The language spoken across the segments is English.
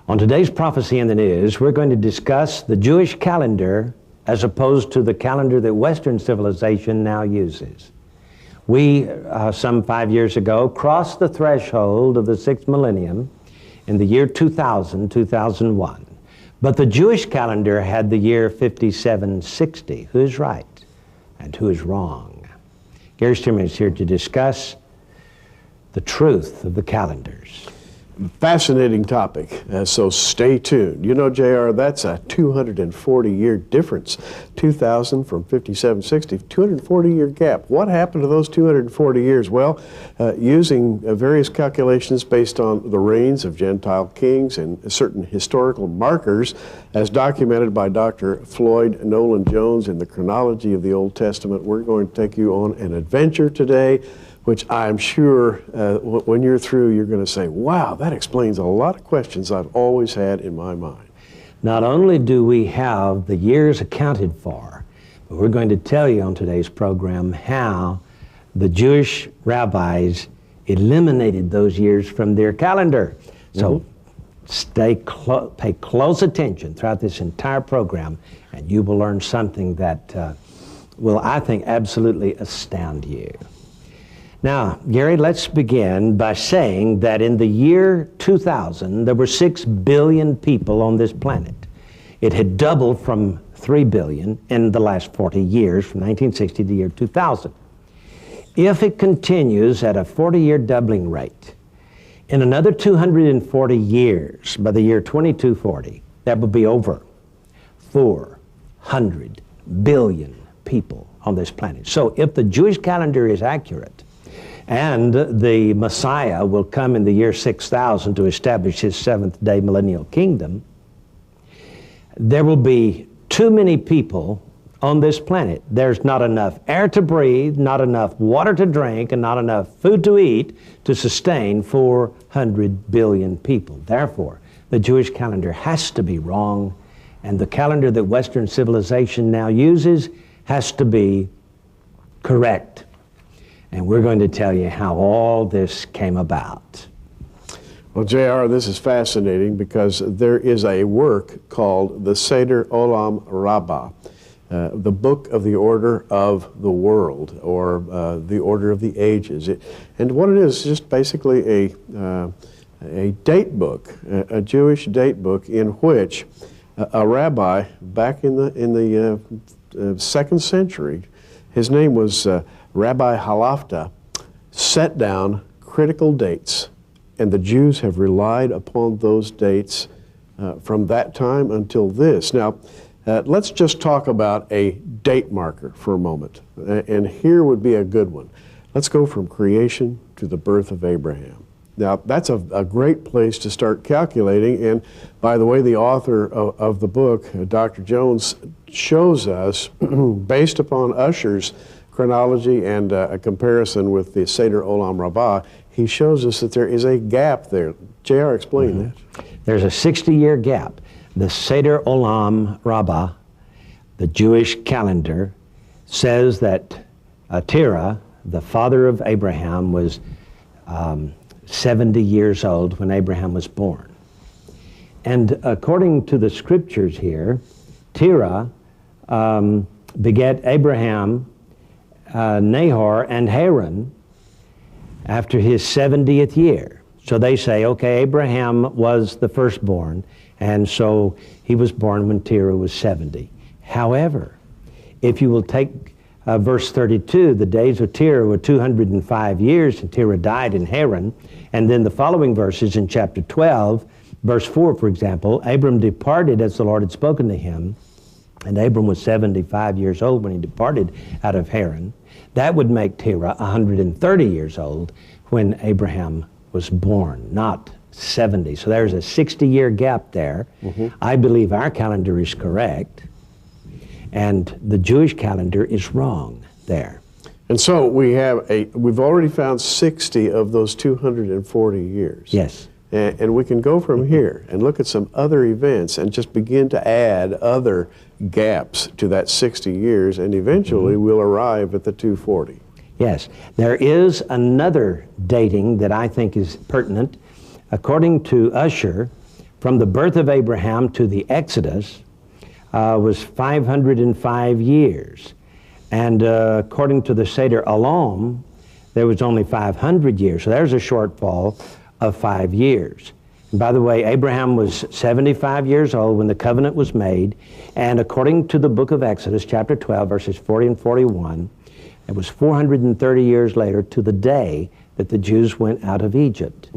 On today's Prophecy in the News, we're going to discuss the Jewish calendar as opposed to the calendar that Western civilization now uses. We, some 5 years ago, crossed the threshold of the sixth millennium in the year 2001. But the Jewish calendar had the year 5760. Who's right and who is wrong? Gary Stearman is here to discuss the truth of the calendars. Fascinating topic, so stay tuned. You know, JR, that's a 240-year difference. 2000 from 5760, 240-year gap. What happened to those 240 years? Well, using various calculations based on the reigns of Gentile kings and certain historical markers, as documented by Dr. Floyd Nolan Jones in the Chronology of the Old Testament, we're going to take you on an adventure today, which I'm sure when you're through, you're going to say, wow, that explains a lot of questions I've always had in my mind. Not only do we have the years accounted for, but we're going to tell you on today's program how the Jewish rabbis eliminated those years from their calendar. So pay close attention throughout this entire program, and you will learn something that will, I think, absolutely astound you. Now, Gary, let's begin by saying that in the year 2000, there were 6 billion people on this planet. It had doubled from 3 billion in the last 40 years, from 1960 to the year 2000. If it continues at a 40-year doubling rate, in another 240 years, by the year 2240, that will be over 400 billion people on this planet. So if the Jewish calendar is accurate, and the Messiah will come in the year 6000 to establish his seventh-day millennial kingdom, there will be too many people on this planet. There's not enough air to breathe, not enough water to drink, and not enough food to eat to sustain 400 billion people. Therefore, the Jewish calendar has to be wrong, and the calendar that Western civilization now uses has to be correct. And we're going to tell you how all this came about. Well, JR, this is fascinating because there is a work called the Seder Olam Rabbah, the book of the order of the world, or the order of the ages. And what it is just basically a date book, a Jewish date book in which a rabbi back in the 2nd century, his name was Rabbi Halafta, set down critical dates, and the Jews have relied upon those dates from that time until this. Now, let's just talk about a date marker for a moment, and here would be a good one. Let's go from creation to the birth of Abraham. Now, that's a great place to start calculating, and by the way, the author of the book, Dr. Jones, shows us, based upon Ussher's chronology and a comparison with the Seder Olam Rabbah, he shows us that there is a gap there. JR, explain that. There's a 60-year gap. The Seder Olam Rabbah, the Jewish calendar, says that Terah, the father of Abraham, was 70 years old when Abraham was born. And according to the scriptures here, Terah begat Abraham, Nahor, and Haran after his 70th year. So they say, okay, Abraham was the firstborn, and so he was born when Terah was 70. However, if you will take verse 32, the days of Terah were 205 years, and Terah died in Haran, and then the following verses in chapter 12, verse 4, for example, Abram departed as the Lord had spoken to him, and Abram was 75 years old when he departed out of Haran. That would make Terah 130 years old when Abraham was born, not 70. So there's a 60-year gap there. I believe our calendar is correct, and the Jewish calendar is wrong there. And so we've already found 60 of those 240 years. Yes. And we can go from here and look at some other events and just begin to add other gaps to that 60 years, and eventually we'll arrive at the 240. Yes. There is another dating that I think is pertinent. According to Ussher, from the birth of Abraham to the Exodus was 505 years. And according to the Seder Olam, there was only 500 years. So there's a shortfall of 5 years. And by the way, Abraham was 75 years old when the covenant was made. And according to the book of Exodus, chapter 12, verses 40 and 41, it was 430 years later to the day that the Jews went out of Egypt.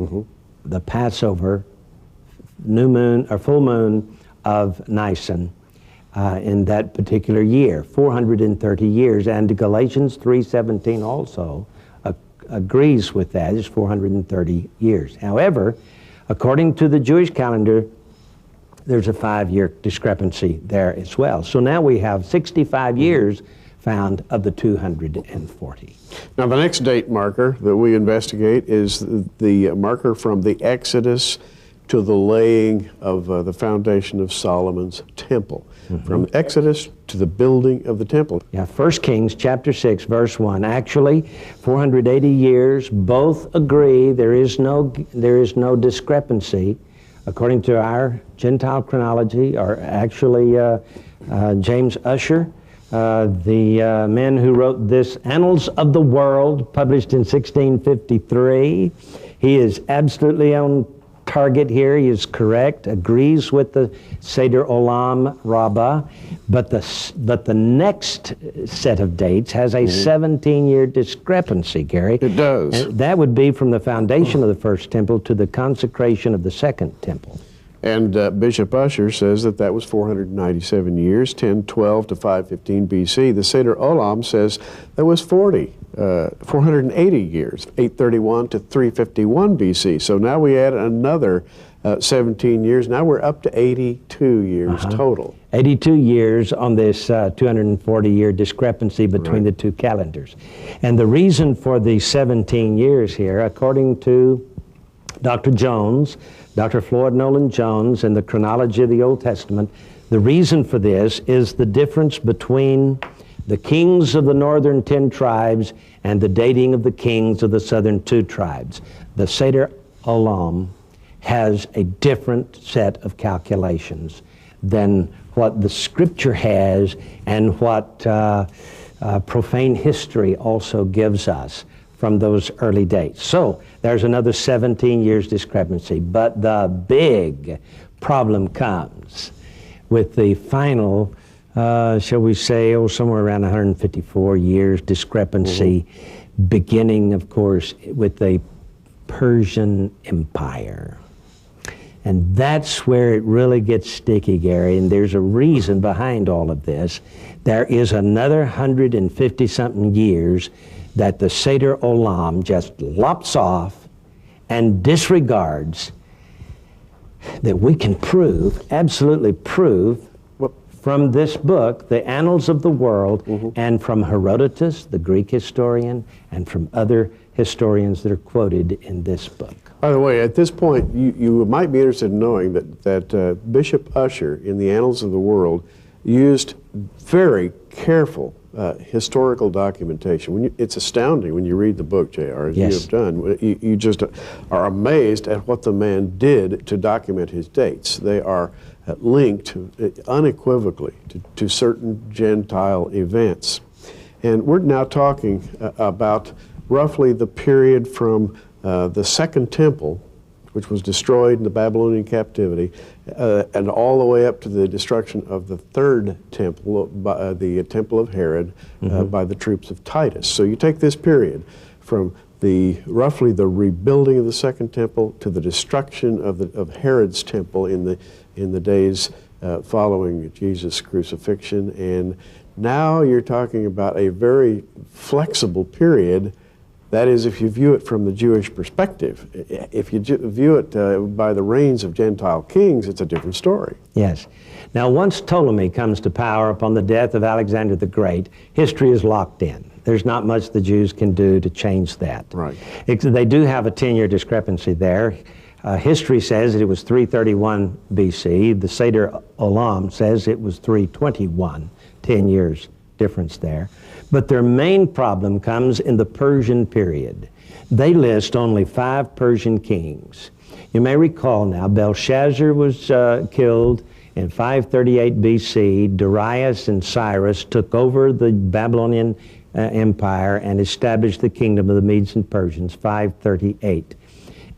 The Passover, new moon or full moon of Nisan in that particular year, 430 years. And Galatians 3:17 also agrees with that. It's 430 years. However, according to the Jewish calendar, there's a 5-year discrepancy there as well. So now we have 65 years found of the 240. Now the next date marker that we investigate is the marker from the Exodus to the laying of the foundation of Solomon's temple. From Exodus to the building of the temple. Yeah, 1 Kings chapter 6, verse 1. Actually, 480 years, both agree. There is no discrepancy. According to our Gentile chronology, or actually James Ussher, the man who wrote this Annals of the World, published in 1653, he is absolutely on target here. He is correct, agrees with the Seder Olam Rabbah, but the next set of dates has a 17-year discrepancy, Gary. It does. And that would be from the foundation of the first temple to the consecration of the second temple. And Bishop Ussher says that that was 497 years, 1012 to 515 BC. The Seder Olam says that was 480 years, 831 to 351 BC. So now we add another 17 years. Now we're up to 82 years total. 82 years on this 240-year discrepancy between the two calendars. And the reason for the 17 years here, according to Dr. Jones, Dr. Floyd Nolan Jones, in the chronology of the Old Testament, the reason for this is the difference between the kings of the northern 10 tribes and the dating of the kings of the southern 2 tribes. The Seder Olam has a different set of calculations than what the Scripture has and what profane history also gives us from those early dates. So there's another 17 years discrepancy. But the big problem comes with the final, shall we say, somewhere around 154 years discrepancy, beginning, of course, with the Persian Empire. And that's where it really gets sticky, Gary, and there's a reason behind all of this. There is another 150-something years that the Seder Olam just lops off and disregards, that we can prove, absolutely prove, from this book, the Annals of the World, and from Herodotus, the Greek historian, and from other historians that are quoted in this book. By the way, at this point, you might be interested in knowing that Bishop Ussher, in the Annals of the World, used very careful historical documentation. It's astounding when you read the book, J.R., as you have done. You just are amazed at what the man did to document his dates. They are linked unequivocally to certain Gentile events. And we're now talking about roughly the period from the Second Temple, which was destroyed in the Babylonian captivity, and all the way up to the destruction of the Third Temple, the Temple of Herod, by the troops of Titus. So you take this period from roughly the rebuilding of the Second Temple to the destruction of Herod's temple in the days following Jesus' crucifixion, and now you're talking about a very flexible period. That is, if you view it from the Jewish perspective. If you view it by the reigns of Gentile kings, it's a different story. Yes. Now, once Ptolemy comes to power upon the death of Alexander the Great, history is locked in. There's not much the Jews can do to change that. Right. They do have a 10-year discrepancy there. History says that it was 331 BC. The Seder Olam says it was 321, 10 years difference there. But their main problem comes in the Persian period. They list only 5 Persian kings. You may recall now, Belshazzar was killed in 538 BC. Darius and Cyrus took over the Babylonian Empire and established the kingdom of the Medes and Persians, 538.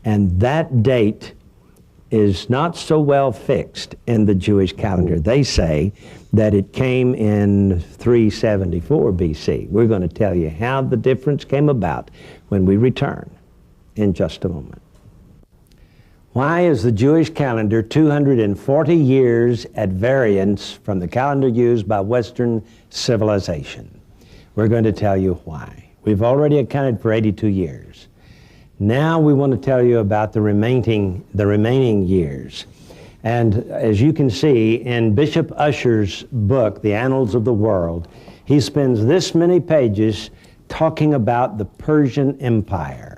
And that date is not so well fixed in the Jewish calendar. They say that it came in 374 BC. We're going to tell you how the difference came about when we return in just a moment. Why is the Jewish calendar 240 years at variance from the calendar used by Western civilization? We're going to tell you why. We've already accounted for 82 years. Now we want to tell you about the remaining years. And as you can see in Bishop Ussher's book, The Annals of the World, he spends this many pages talking about the Persian Empire.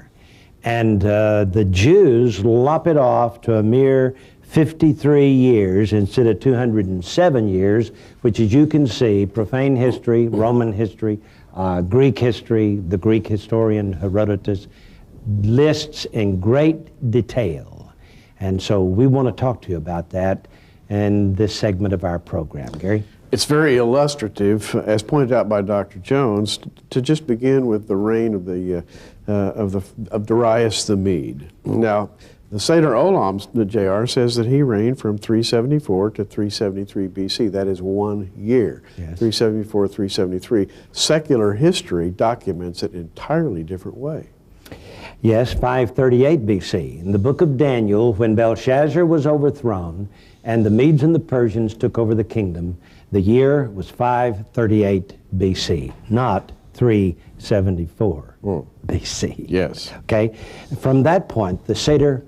And the Jews lop it off to a mere 53 years instead of 207 years, which, as you can see, profane history, Roman history, Greek history, the Greek historian Herodotus lists in great detail. And so we want to talk to you about that in this segment of our program. Gary? It's very illustrative, as pointed out by Dr. Jones, to just begin with the reign of Darius the Mede. Now, the Seder Olam, the JR, says that he reigned from 374 to 373 BC. That is 1 year. Yes. 374, 373. Secular history documents it an entirely different way. Yes, 538 BC. In the book of Daniel, when Belshazzar was overthrown and the Medes and the Persians took over the kingdom, the year was 538 BC, not 374 BC. Yes. Okay? From that point, the Seder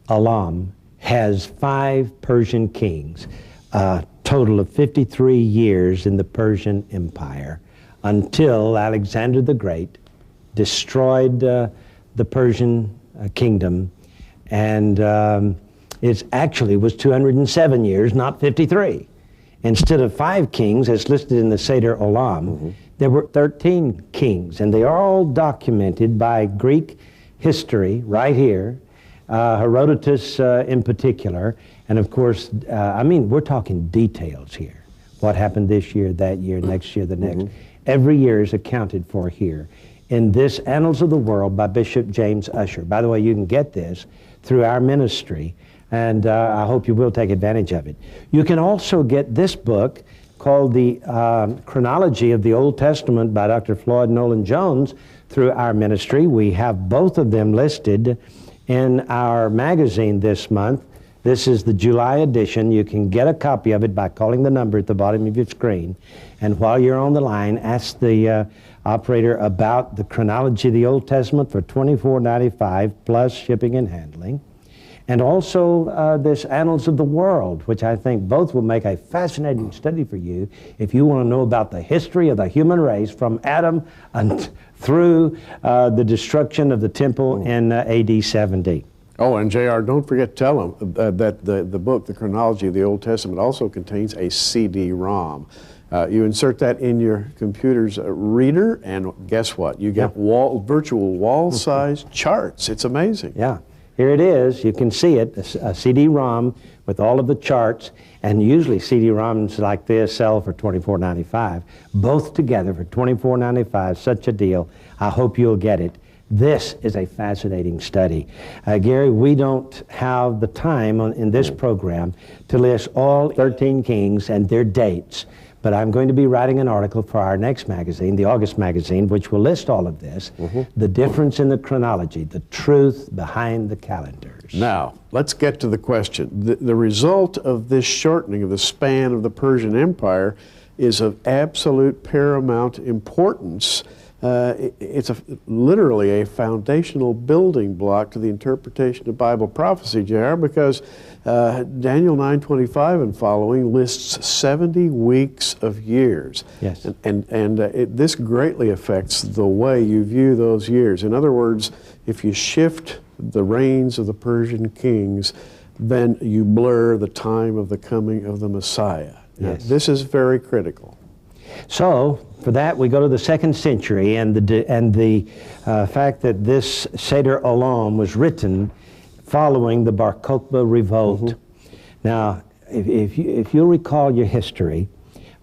Olam has 5 Persian kings, a total of 53 years in the Persian Empire, until Alexander the Great destroyed the Persian kingdom, and it actually was 207 years, not 53. Instead of 5 kings, as listed in the Seder Olam, there were 13 kings, and they are all documented by Greek history right here, Herodotus in particular, and of course, I mean, we're talking details here. What happened this year, that year, next year, the next. Every year is accounted for here in this Annals of the World by Bishop James Ussher. By the way, you can get this through our ministry, and I hope you will take advantage of it. You can also get this book called The Chronology of the Old Testament by Dr. Floyd Nolan Jones through our ministry. We have both of them listed in our magazine this month. This is the July edition. You can get a copy of it by calling the number at the bottom of your screen. And while you're on the line, ask the operator about the Chronology of the Old Testament for $24.95 plus shipping and handling. And also this Annals of the World, which I think both will make a fascinating study for you if you want to know about the history of the human race from Adam through the destruction of the temple in AD 70. Oh, and JR, don't forget to tell them that the book, The Chronology of the Old Testament, also contains a CD-ROM. You insert that in your computer's reader, and guess what? You get virtual wall-size charts. It's amazing. Yeah. Here it is. You can see it, a CD-ROM with all of the charts, and usually CD-ROMs like this sell for $24.95. Both together for $24.95, such a deal. I hope you'll get it. This is a fascinating study. Gary, we don't have the time in this program to list all 13 kings and their dates, but I'm going to be writing an article for our next magazine, the August magazine, which will list all of this, the difference in the chronology, the truth behind the calendars. Now, let's get to the question. The result of this shortening of the span of the Persian Empire is of absolute paramount importance. It's literally a foundational building block to the interpretation of Bible prophecy, JR, because Daniel 9:25 and following lists 70 weeks of years. Yes. And this greatly affects the way you view those years. In other words, if you shift the reigns of the Persian kings, then you blur the time of the coming of the Messiah. Yes. Now, this is very critical. So, for that, we go to the 2nd century, and the fact that this Seder Olam was written following the Bar Kokhba revolt. Now, if you'll recall your history,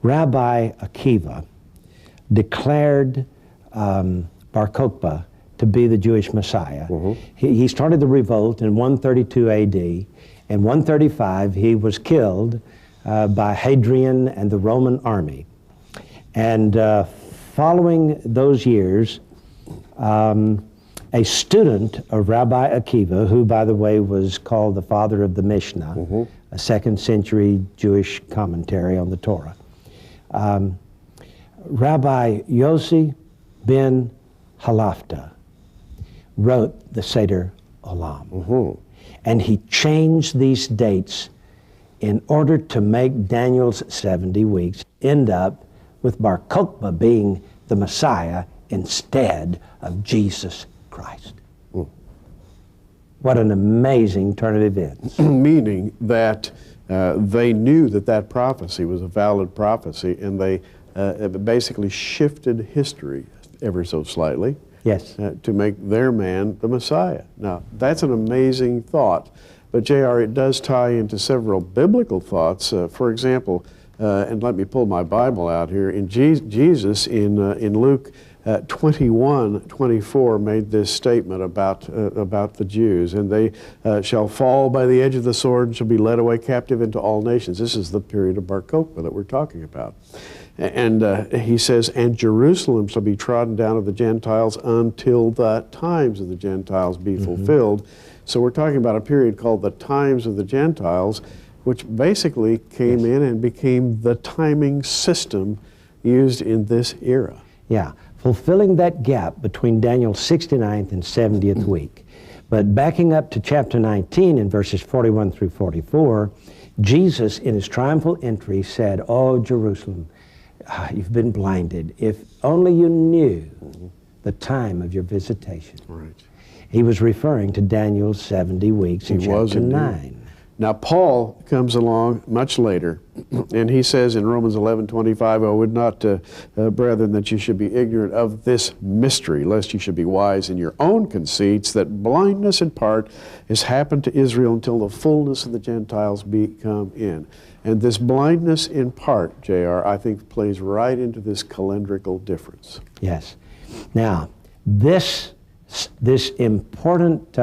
Rabbi Akiva declared Bar Kokhba to be the Jewish Messiah. He started the revolt in 132 AD. In 135, he was killed by Hadrian and the Roman army. And following those years, a student of Rabbi Akiva, who, by the way, was called the father of the Mishnah, a second century Jewish commentary on the Torah, Rabbi Yossi ben Halafta wrote the Seder Olam. And he changed these dates in order to make Daniel's 70 weeks end up with Bar Kokhba being the Messiah instead of Jesus Christ. What an amazing turn of events. Meaning that they knew that that prophecy was a valid prophecy, and they basically shifted history ever so slightly. Yes. To make their man the Messiah. Now, that's an amazing thought. But J.R., it does tie into several biblical thoughts. For example, and let me pull my Bible out here, in Jesus in Luke 21:24 made this statement about the Jews, and they shall fall by the edge of the sword and shall be led away captive into all nations. This is the period of Bar Kokhba that we're talking about. And he says, and Jerusalem shall be trodden down of the Gentiles until the times of the Gentiles be fulfilled. So we're talking about a period called the times of the Gentiles, which basically came in and became the timing system used in this era. Yeah, fulfilling that gap between Daniel's 69th and 70th week. But backing up to chapter 19 in verses 41 through 44, Jesus in his triumphal entry said, "Oh, Jerusalem, you've been blinded. If only you knew the time of your visitation." Right. He was referring to Daniel's 70 weeks in chapter 9. Now, Paul comes along much later, and he says in Romans 11:25, "I would not, brethren, that you should be ignorant of this mystery, lest you should be wise in your own conceits, that blindness in part has happened to Israel until the fullness of the Gentiles be come in." And this blindness in part, J.R., I think plays right into this calendrical difference. Yes. Now, this important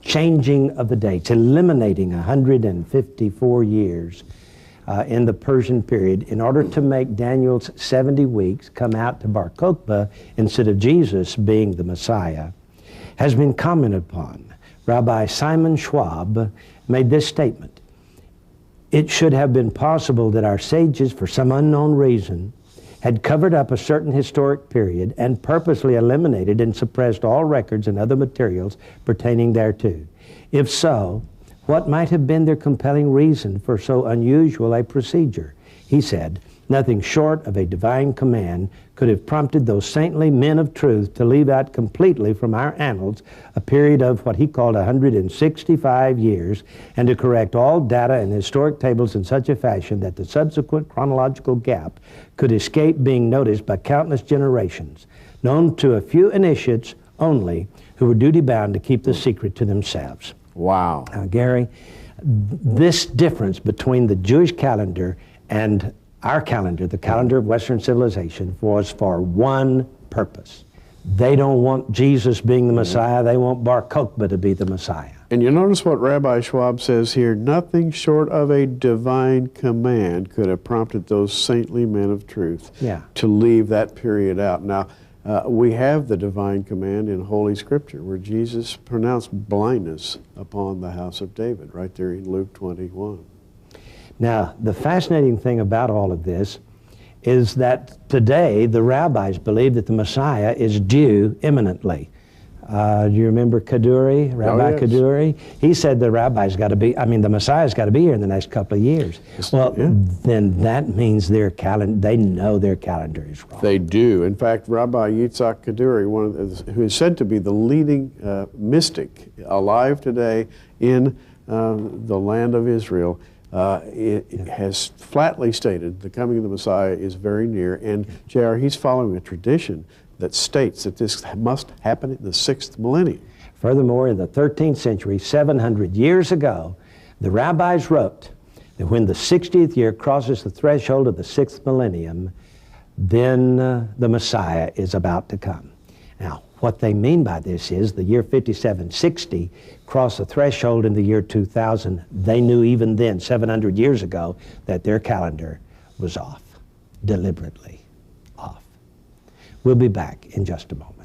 changing of the dates, eliminating 154 years in the Persian period in order to make Daniel's 70 weeks come out to Bar Kokhba instead of Jesus being the Messiah, has been commented upon. Rabbi Simon Schwab made this statement: "It should have been possible that our sages, for some unknown reason, had covered up a certain historic period and purposely eliminated and suppressed all records and other materials pertaining thereto. If so, what might have been their compelling reason for so unusual a procedure?" He said, "Nothing short of a divine command could have prompted those saintly men of truth to leave out completely from our annals a period of what he called 165 years, and to correct all data and historic tables in such a fashion that the subsequent chronological gap could escape being noticed by countless generations, known to a few initiates only who were duty-bound to keep the secret to themselves." Wow. Now, Gary, this difference between the Jewish calendar and our calendar, the calendar of Western civilization, was for one purpose. They don't want Jesus being the Messiah, they want Bar Kokhba to be the Messiah. And you notice what Rabbi Schwab says here: nothing short of a divine command could have prompted those saintly men of truth to leave that period out. Now, we have the divine command in Holy Scripture where Jesus pronounced blindness upon the house of David, right there in Luke 21. Now, the fascinating thing about all of this is that today the rabbis believe that the Messiah is due imminently. Do you remember Kaduri, Rabbi Kaduri? He said the Messiah's got to be here in the next couple of years. Well, then that means they know their calendar is wrong. They do. In fact, Rabbi Yitzhak Kaduri, who is said to be the leading mystic alive today in the land of Israel, has flatly stated the coming of the Messiah is very near. And J.R., he's following a tradition that states that this must happen in the 6th millennium. Furthermore, in the 13th century, 700 years ago, the rabbis wrote that when the 60th year crosses the threshold of the 6th millennium, then the Messiah is about to come. Now, what they mean by this is the year 5760 crossed the threshold in the year 2000. They knew even then, 700 years ago, that their calendar was off, deliberately off. We'll be back in just a moment.